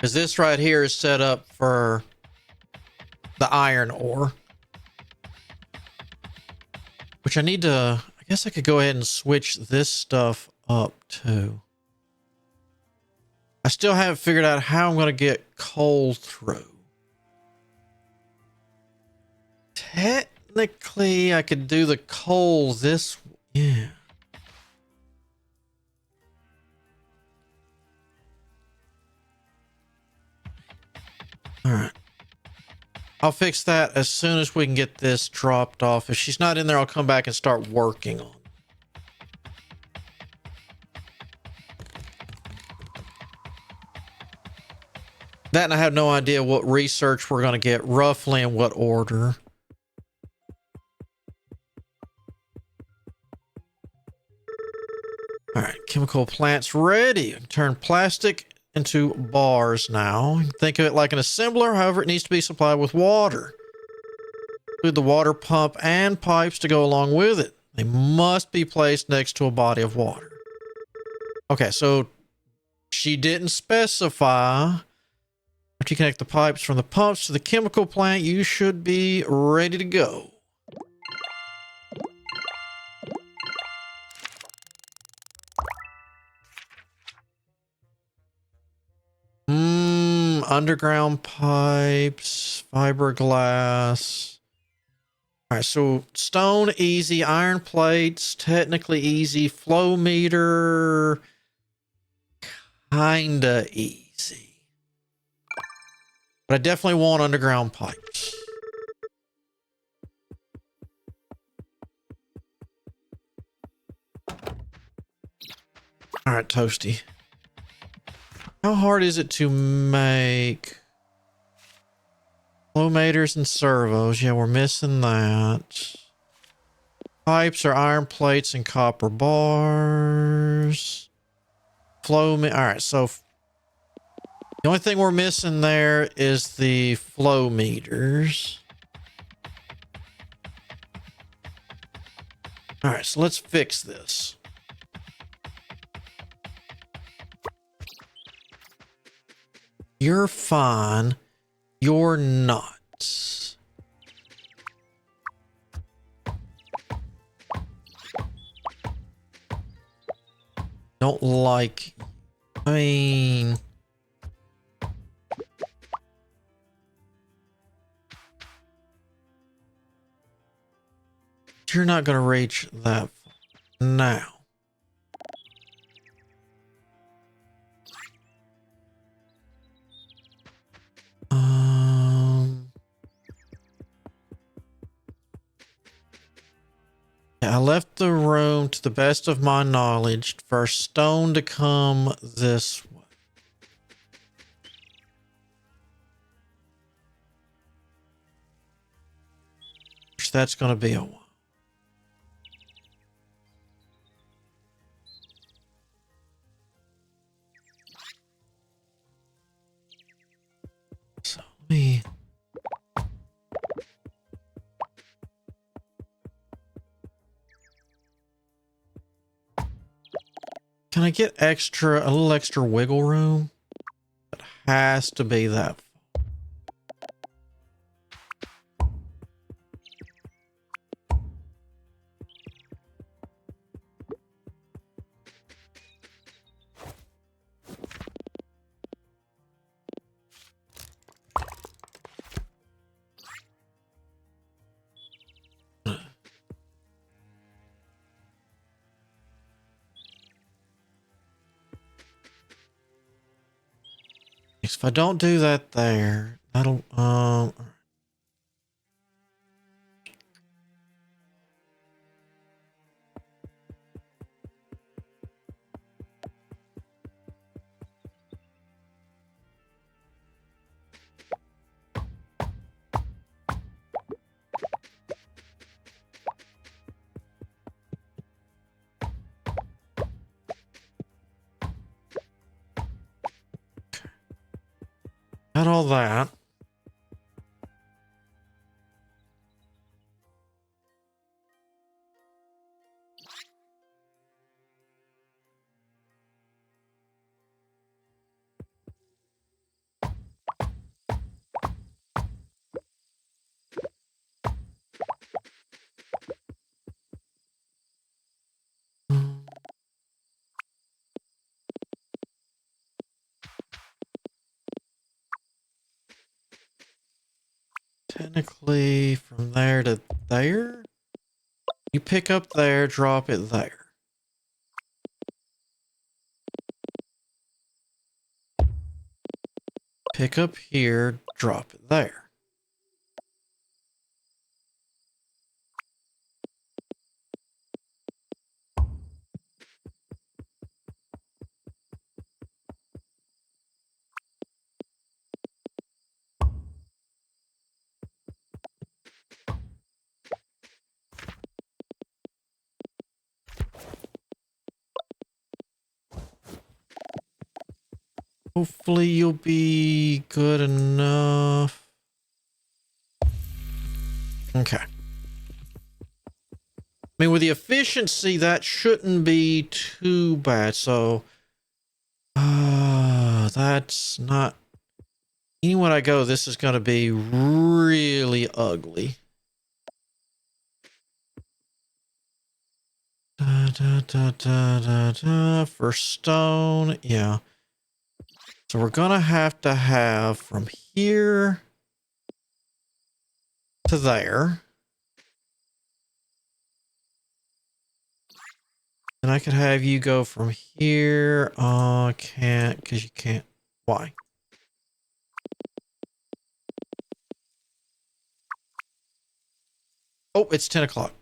Because this right here is set up for the iron ore. Which I need to... I guess I could go ahead and switch this stuff up too. I still haven't figured out how I'm going to get coal through. Technically, I could do the coal this... Yeah. Alright. I'll fix that as soon as we can get this dropped off. If she's not in there, I'll come back and start working on it. That, and I have no idea what research we're going to get roughly in what order. All right, chemical plant's ready. Turn plastic into bars now. Think of it like an assembler, however, it needs to be supplied with water. Include the water pump and pipes to go along with it. They must be placed next to a body of water. Okay, so she didn't specify. After you connect the pipes from the pumps to the chemical plant, you should be ready to go. Underground pipes, fiberglass. All right, so stone easy, iron plates technically easy, flow meter kinda easy. But I definitely want underground pipes. All right, Toasty. How hard is it to make flow meters and servos? Yeah, we're missing that. Pipes are iron plates and copper bars. All right, so the only thing we're missing there is the flow meters. All right, so let's fix this. You're fine. You're not. Don't like... I mean... You're not going to reach that far. Now. I left the room, to the best of my knowledge, for stone to come this way. That's going to be a while. So let me... Can I get a little extra wiggle room? It has to be that. If I don't do that there, that'll, got all that. technically from there to there. You pick up there, drop it there. Pick up here, drop it there. Hopefully you'll be good enough. Okay. I mean, with the efficiency, that shouldn't be too bad. So, that's not... Anywhere I go, this is going to be really ugly. For stone, yeah. So we're going to have from here to there. And I could have you go from here. Oh, I can't, because you can't. Why? Oh, it's 10 o'clock.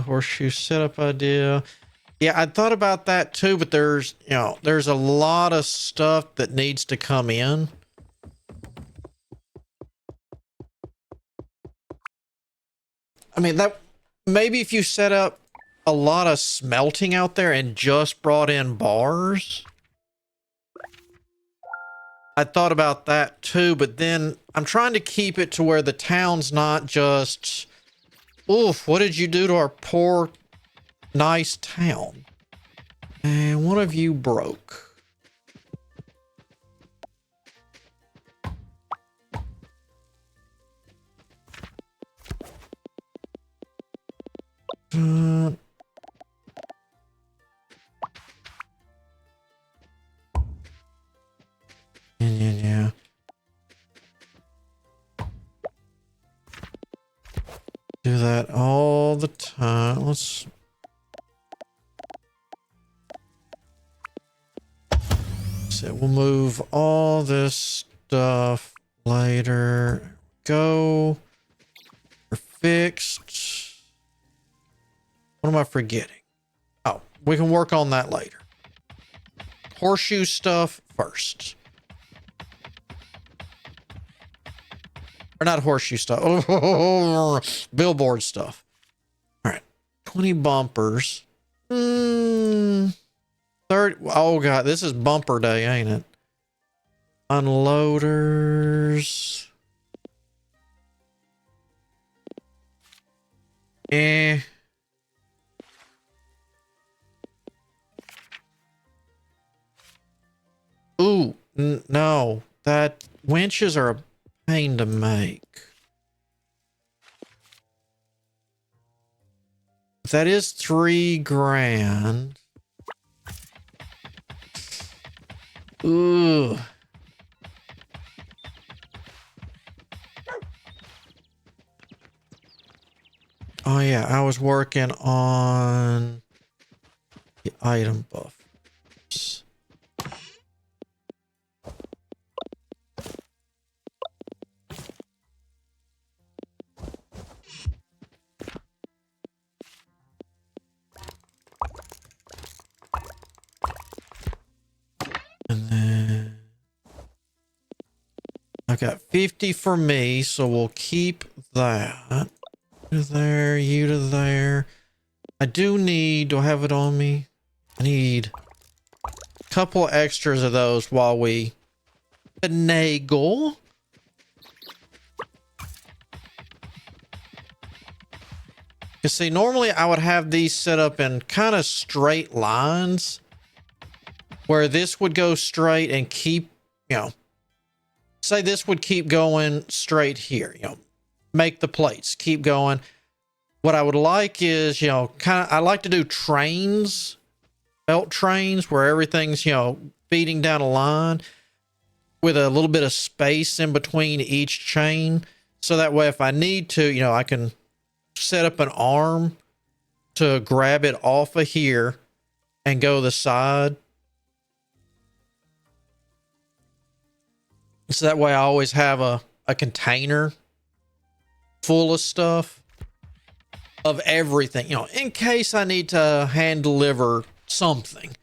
Horseshoe setup idea. Yeah, I thought about that too, but there's a lot of stuff that needs to come in. I mean, that maybe if you set up a lot of smelting out there and just brought in bars. I thought about that too, but then I'm trying to keep it to where the town's not just, oof, what did you do to our poor, nice town? And one of you broke. Yeah. Do that all the time. Let's... So we'll move all this stuff later. Go. We're fixed. What am I forgetting? Oh, we can work on that later. Horseshoe stuff first. Or not horseshoe stuff. Oh, billboard stuff. All right. 20 bumpers. 30. Oh, God. This is bumper day, ain't it? Unloaders. Eh. Ooh. No. That winches are a pain to make. That is $3,000. Ooh. Oh yeah, I was working on the item buffers. And then I've got 50 for me, so we'll keep that. You to there, you to there. I do need, do I have it on me? I need a couple extras of those while we finagle. You see, normally I would have these set up in kind of straight lines where this would go straight and keep, say this would keep going straight here, make the plates keep going. What I would like is, I like to do trains, belt trains, where everything's, feeding down a line with a little bit of space in between each chain. So that way, if I need to, I can set up an arm to grab it off of here and go to the side. So that way I always have a container full of stuff, of everything, in case I need to hand deliver something.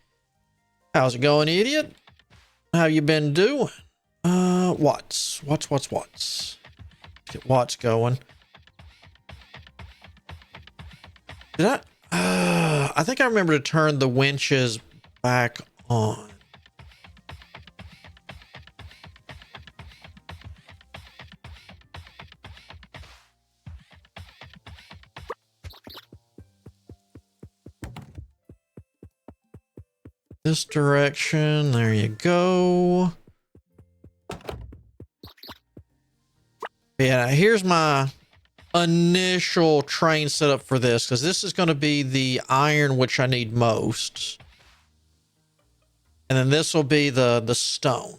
How's it going, idiot? How you been doing? Watts. Get Watts going. Did I think I remember to turn the winches back on. This direction. There you go. Yeah, here's my initial train setup for this, because this is going to be the iron which I need most. And then this will be the stone.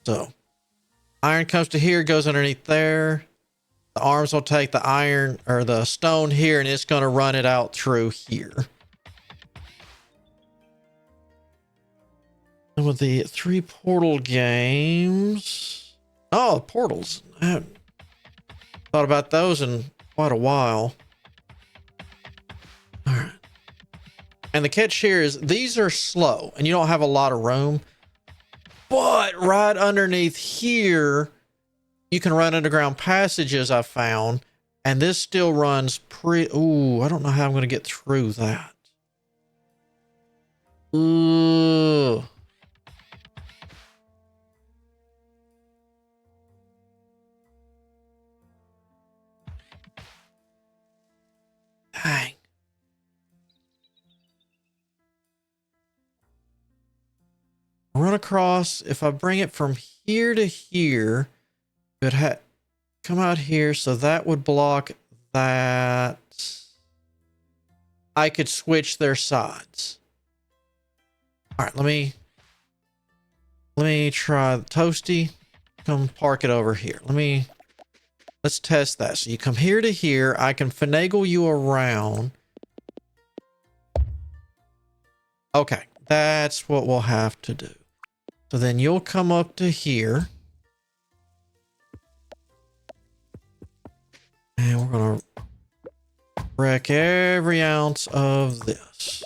So iron comes to here, goes underneath there. The arms will take the iron or the stone here, and it's going to run it out through here. And with the 3 portal games. Oh, portals. I haven't thought about those in quite a while. All right. And the catch here is these are slow and you don't have a lot of room. But right underneath here, you can run underground passages, I found. And this still runs pretty... Ooh, I don't know how I'm going to get through that. Ooh. Dang. Run across. If I bring it from here to here, it would come out here. So that would block that. I could switch their sides. All right, let me try Toasty. Come park it over here. Let's test that. So you come here to here. I can finagle you around. Okay, that's what we'll have to do. So then you'll come up to here. And we're going to wreck every ounce of this.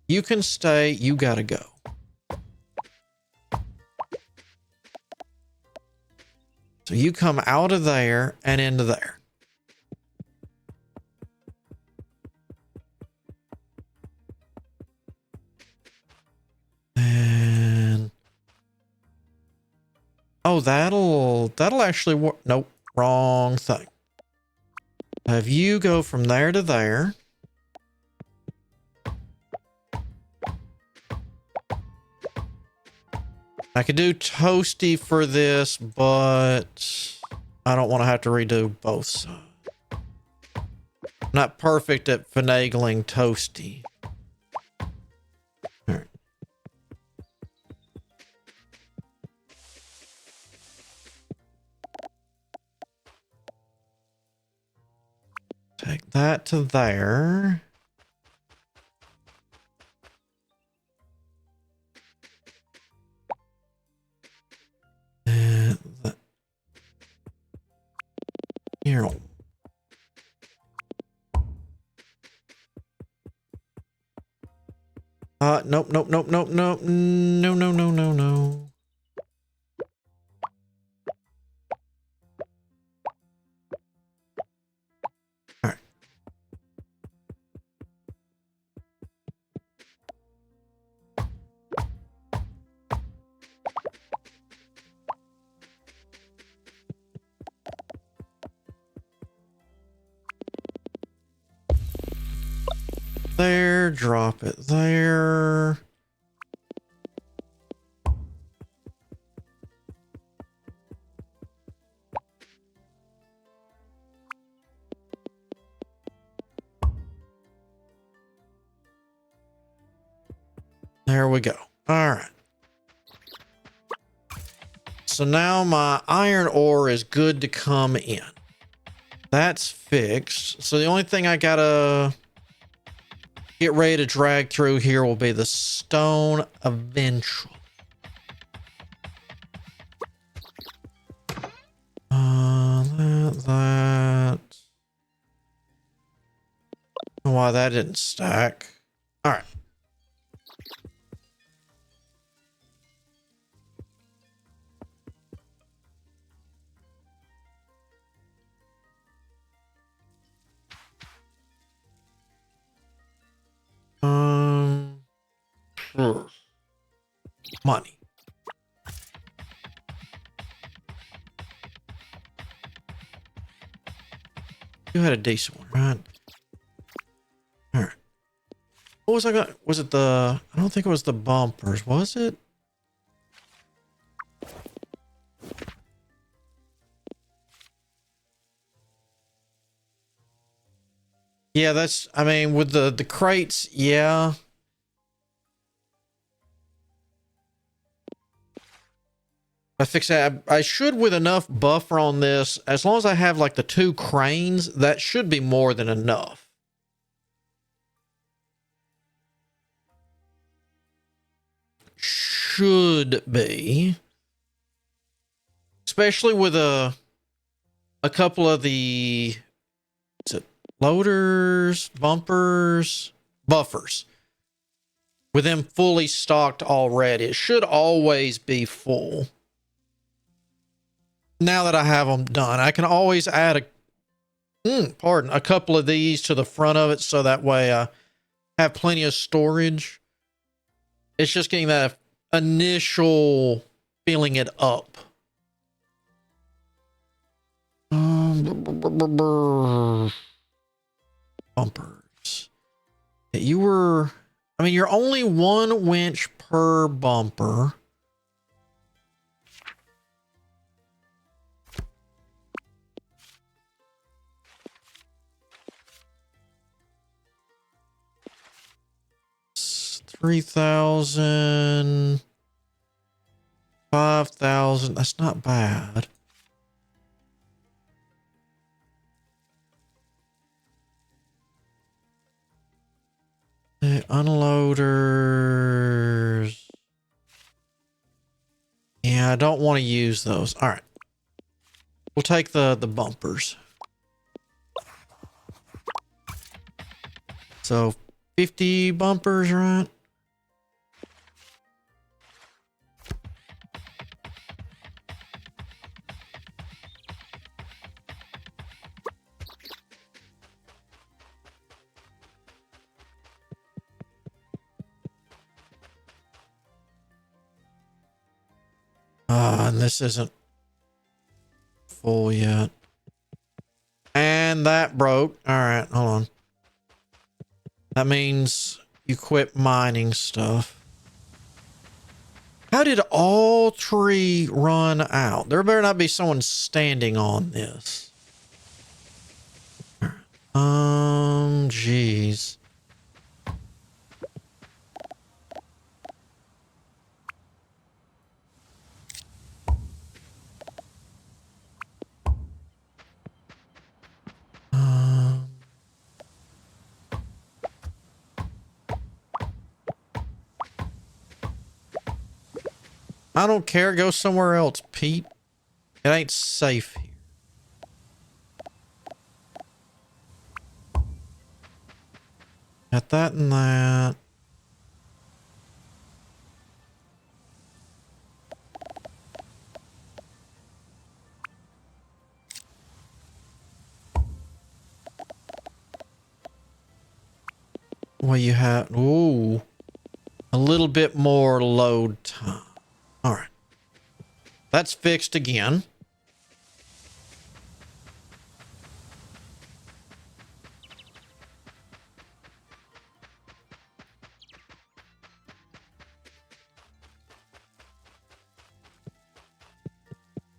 You can stay. You got to go. So you come out of there and into there. And oh, that'll actually work. Nope, wrong thing. Have you go from there to there. I could do Toasty for this, but I don't want to have to redo both sides. I'm not perfect at finagling Toasty. All right. Take that to there. And here. Nope. No. All right. there, drop it there. There we go. All right. So now my iron ore is good to come in. That's fixed. So the only thing I gotta get ready to drag through here will be the stone eventually. That. Why that didn't stack. All right. Money. You had a decent one, right? All right. What was I got? Was it the? I don't think it was the bumpers. Was it? Yeah, that's. I mean, with the crates, yeah. I fix that. I should with enough buffer on this. As long as I have like the 2 cranes, that should be more than enough. Should be. Especially with a couple of the is it loaders, bumpers, buffers. With them fully stocked already, it should always be full. Now that I have them done, I can always add a couple of these to the front of it so that way I have plenty of storage. It's just getting that initial filling it up. Bumpers. You were, I mean, you're only 1 winch per bumper. It's 3,000, 5,000. That's not bad. The unloaders. Yeah, I don't want to use those. All right. We'll take the bumpers. So 50 bumpers, right? And this isn't full yet. And that broke. All right, hold on. That means you quit mining stuff. How did all 3 run out? There better not be someone standing on this. Geez. I don't care. Go somewhere else, Pete. It ain't safe here. Got that and that. Well, you have, ooh, a little bit more load time. All right. That's fixed again.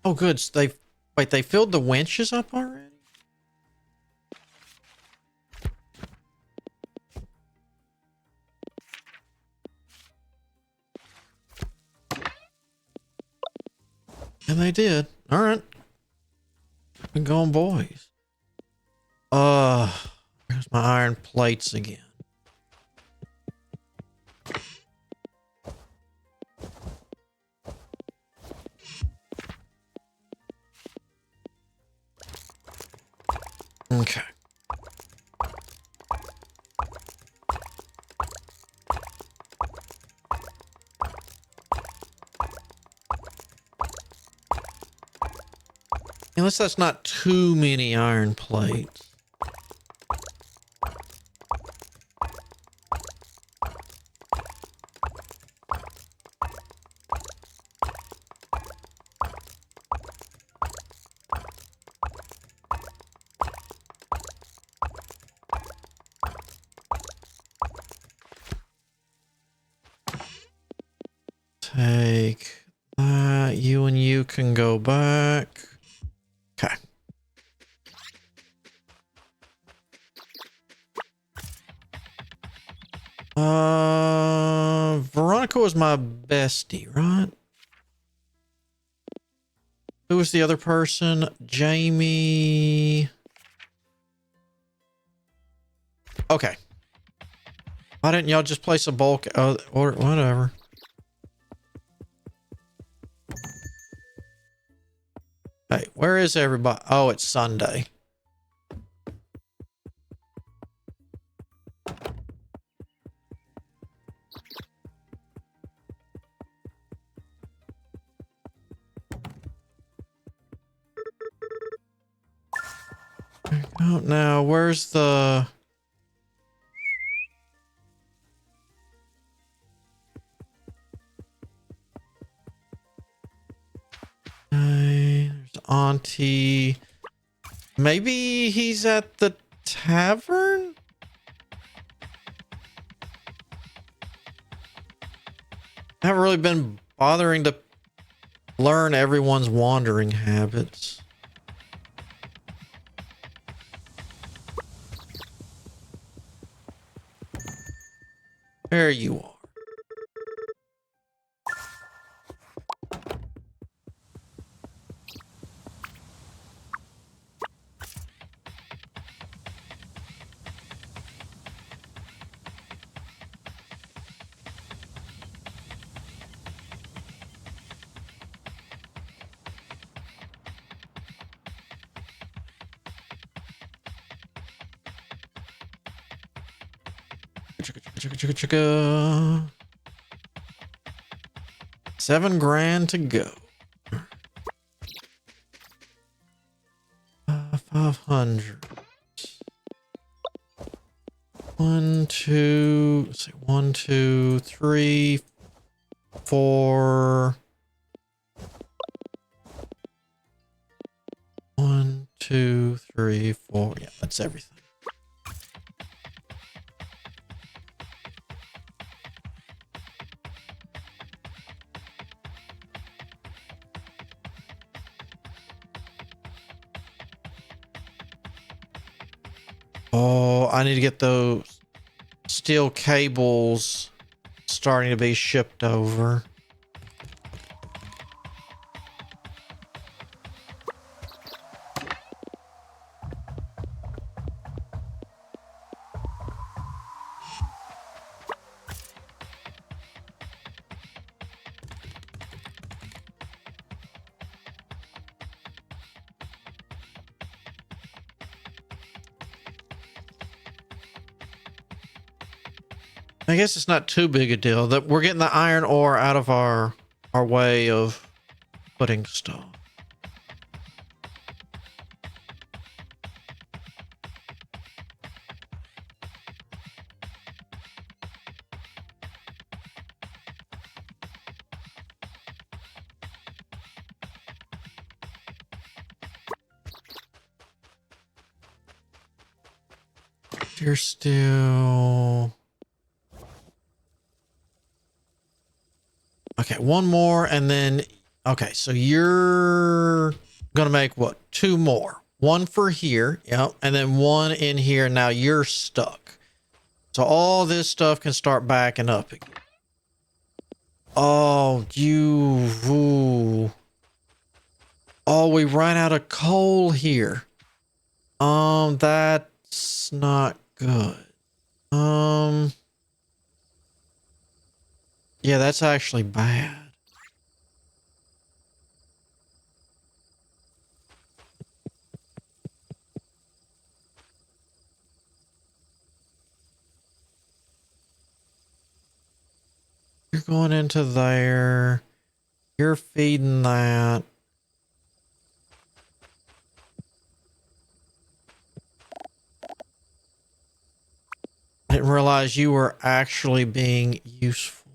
Oh, good. So they filled the winches up already? And they did. All right. Been going, boys. There's my iron plates again. Okay. Unless that's not too many iron plates. Take that. You and you can go back. Okay. Veronica was my bestie, right? Who was the other person? Jamie. Okay. Why didn't y'all just place a bulk or whatever? Hey, where is everybody? Oh, it's Sunday. Oh, now where's the... There's Auntie. Maybe he's at the tavern? I haven't really been bothering to learn everyone's wandering habits. There you are. Chugga. 7 grand to go. 500. 1, 2, let's see, 1, 2, 3, 4. 1, 2, 3, 4. Yeah, that's everything. Oh, I need to get those steel cables starting to be shipped over. I guess it's not too big a deal that we're getting the iron ore out of our way of putting stuff. You're still... Okay, one more, and then Okay, so you're gonna make what? 2 more. One for here, yep, and then one in here. Now you're stuck. So all this stuff can start backing up again. Oh, you. Ooh. Oh, we ran out of coal here. That's not good. Yeah, that's actually bad. You're going into there. You're feeding that. I didn't realize you were actually being useful.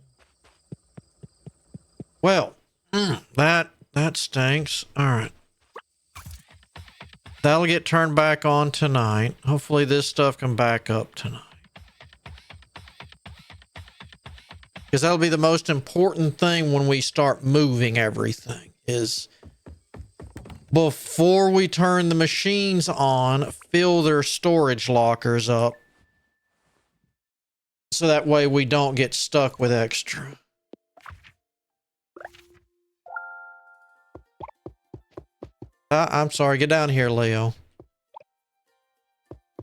Well, that stinks. All right. That'll get turned back on tonight. Hopefully this stuff can back up tonight. Because that'll be the most important thing when we start moving everything is before we turn the machines on, fill their storage lockers up. So that way we don't get stuck with extra. I'm sorry. Get down here, Leo.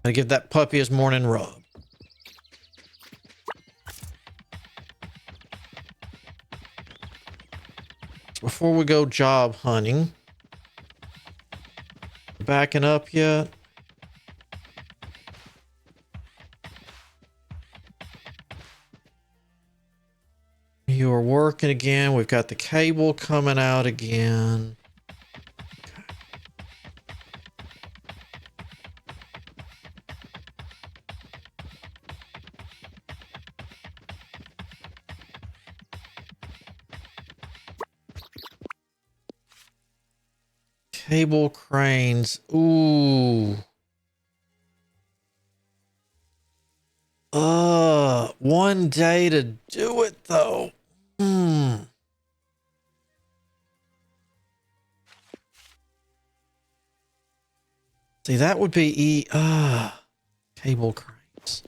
I give that puppy his morning rub. Before we go job hunting. Backing up yet? You are working again. We've got the cable coming out again. Cable cranes. Ooh. One day to do it though. See, that would be cable cranes.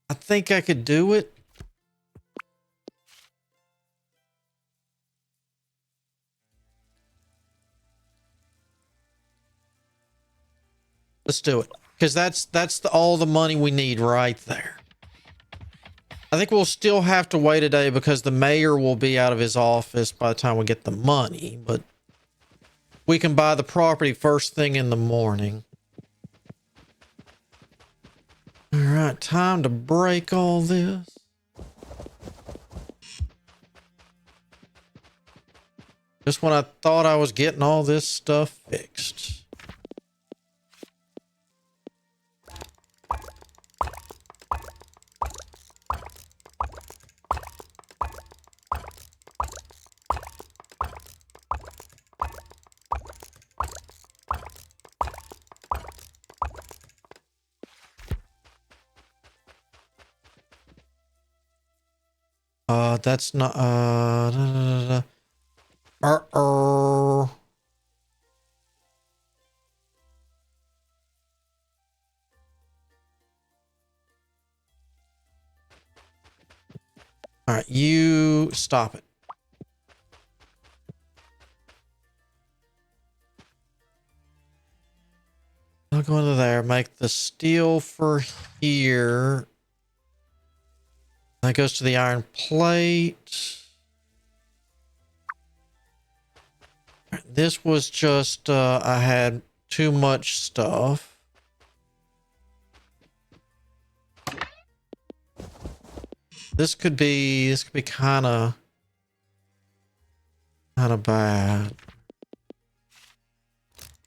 I think I could do it. Let's do it. Because that's all the money we need right there. I think we'll still have to wait a day because the mayor will be out of his office by the time we get the money. But we can buy the property first thing in the morning. All right, time to break all this. Just when I thought I was getting all this stuff fixed. That's not, All right, you stop it. I'll go into there, make the steel for here. That goes to the iron plate. This was just, I had too much stuff. This could be kind of bad.